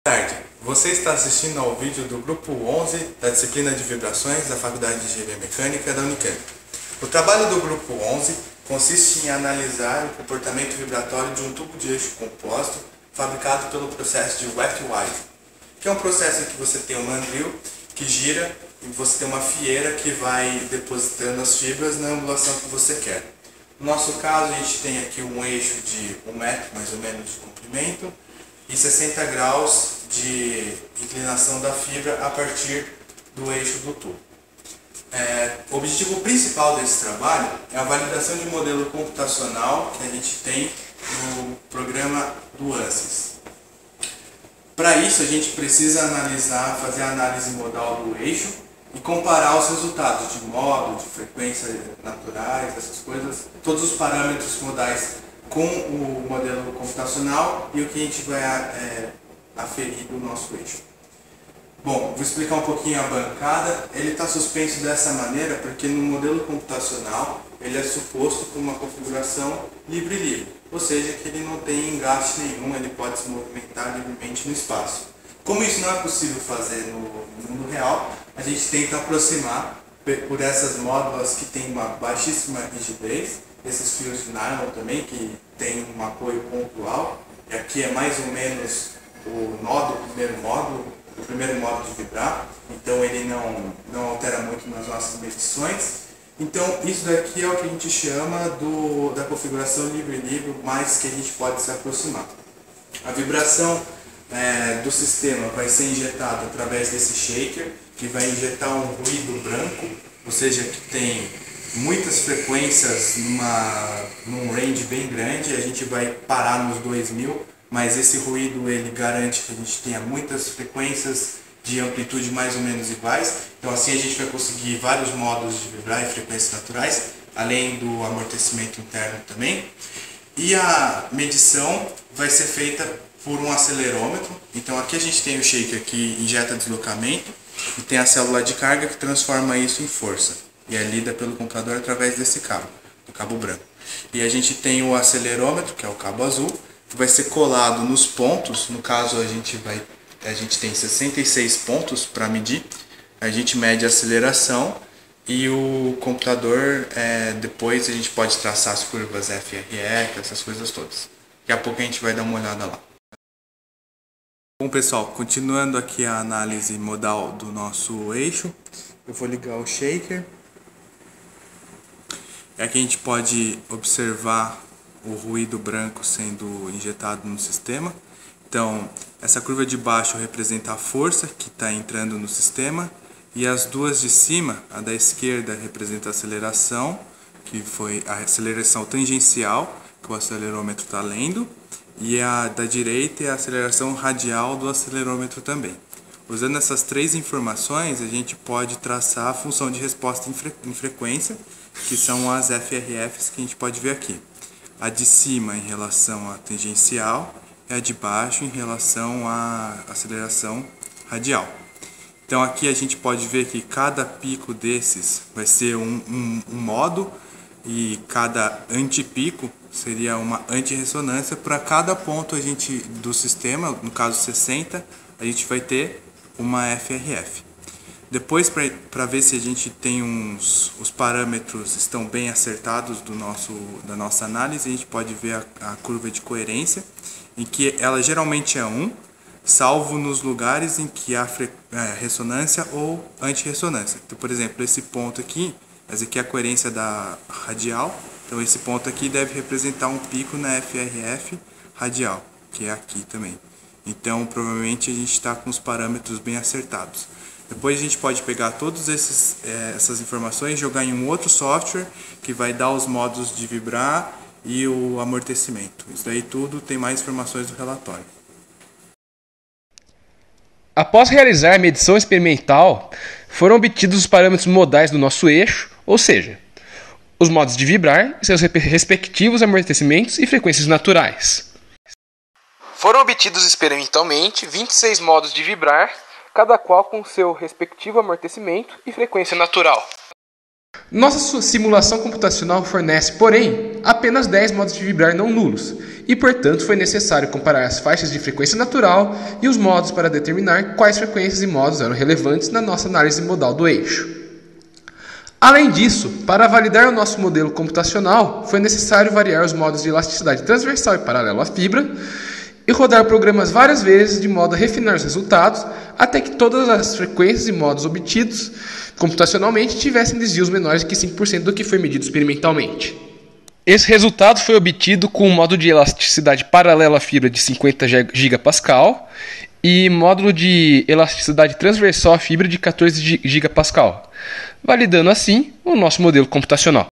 Boa tarde, você está assistindo ao vídeo do grupo 11 da disciplina de vibrações da Faculdade de Engenharia Mecânica da Unicamp. O trabalho do grupo 11 consiste em analisar o comportamento vibratório de um tubo de eixo composto fabricado pelo processo de wet wire, que é um processo em que você tem um mandril que gira e você tem uma fieira que vai depositando as fibras na angulação que você quer. No nosso caso, a gente tem aqui um eixo de 1 metro mais ou menos de comprimento e 60 graus de inclinação da fibra a partir do eixo do tubo. O objetivo principal desse trabalho é a validação de modelo computacional que a gente tem no programa do ANSYS. Para isso, a gente precisa fazer a análise modal do eixo e comparar os resultados de modo, de frequência naturais, essas coisas, todos os parâmetros modais com o modelo computacional e o que a gente vai aferir do nosso eixo. Bom, vou explicar um pouquinho a bancada. Ele está suspenso dessa maneira porque no modelo computacional ele é suposto com uma configuração livre-livre, ou seja, que ele não tem engaste nenhum, ele pode se movimentar livremente no espaço. Como isso não é possível fazer no mundo real, a gente tenta aproximar por essas módulas que têm uma baixíssima rigidez, esses fios de nylon também, que tem um apoio pontual, e aqui é mais ou menos o nó do primeiro módulo de vibrar, então ele não altera muito nas nossas medições. Então isso daqui é o que a gente chama da configuração livre-livre, mais que a gente pode se aproximar. A vibração do sistema vai ser injetada através desse shaker, que vai injetar um ruído branco, ou seja, que tem muitas frequências num range bem grande. A gente vai parar nos 2000, mas esse ruído ele garante que a gente tenha muitas frequências de amplitude mais ou menos iguais. Então assim a gente vai conseguir vários modos de vibrar e frequências naturais, além do amortecimento interno também. E a medição vai ser feita por um acelerômetro. Então aqui a gente tem o shaker que injeta deslocamento e tem a célula de carga que transforma isso em força e é lida pelo computador através desse cabo, do cabo branco. E a gente tem o acelerômetro, que é o cabo azul, que vai ser colado nos pontos. No caso a gente tem 66 pontos para medir. A gente mede a aceleração e o computador depois a gente pode traçar as curvas FRF, essas coisas todas. Daqui a pouco a gente vai dar uma olhada lá. Bom pessoal, continuando aqui a análise modal do nosso eixo, eu vou ligar o shaker. Aqui a gente pode observar o ruído branco sendo injetado no sistema. Então, essa curva de baixo representa a força que está entrando no sistema, e as duas de cima, a da esquerda representa a aceleração, que foi a aceleração tangencial, que o acelerômetro está lendo, e a da direita é a aceleração radial do acelerômetro também. Usando essas três informações, a gente pode traçar a função de resposta em frequência, que são as FRFs que a gente pode ver aqui. A de cima em relação à tangencial e a de baixo em relação à aceleração radial. Então aqui a gente pode ver que cada pico desses vai ser um modo, e cada antipico seria uma antirressonância. Para cada ponto do sistema, no caso 60, a gente vai ter uma FRF. Depois, para ver se a gente tem os parâmetros estão bem acertados da nossa análise, a gente pode ver a curva de coerência, em que ela geralmente é 1, salvo nos lugares em que há ressonância ou antirressonância. Então, por exemplo, esse ponto aqui, essa aqui é a coerência da radial, então esse ponto aqui deve representar um pico na FRF radial, que é aqui também. Então, provavelmente a gente está com os parâmetros bem acertados. Depois a gente pode pegar todas essas informações e jogar em um outro software que vai dar os modos de vibrar e o amortecimento. Isso daí tudo tem mais informações do relatório. Após realizar a medição experimental, foram obtidos os parâmetros modais do nosso eixo, ou seja, os modos de vibrar e seus respectivos amortecimentos e frequências naturais. Foram obtidos experimentalmente 26 modos de vibrar, cada qual com seu respectivo amortecimento e frequência natural. Nossa simulação computacional fornece, porém, apenas 10 modos de vibrar não nulos, e, portanto, foi necessário comparar as faixas de frequência natural e os modos para determinar quais frequências e modos eram relevantes na nossa análise modal do eixo. Além disso, para validar o nosso modelo computacional, foi necessário variar os modos de elasticidade transversal e paralelo à fibra e rodar programas várias vezes de modo a refinar os resultados até que todas as frequências e modos obtidos computacionalmente tivessem desvios menores que 5% do que foi medido experimentalmente. Esse resultado foi obtido com um modo de elasticidade paralelo à fibra de 50 gigapascal e módulo de elasticidade transversal à fibra de 14 gigapascal, validando assim o nosso modelo computacional.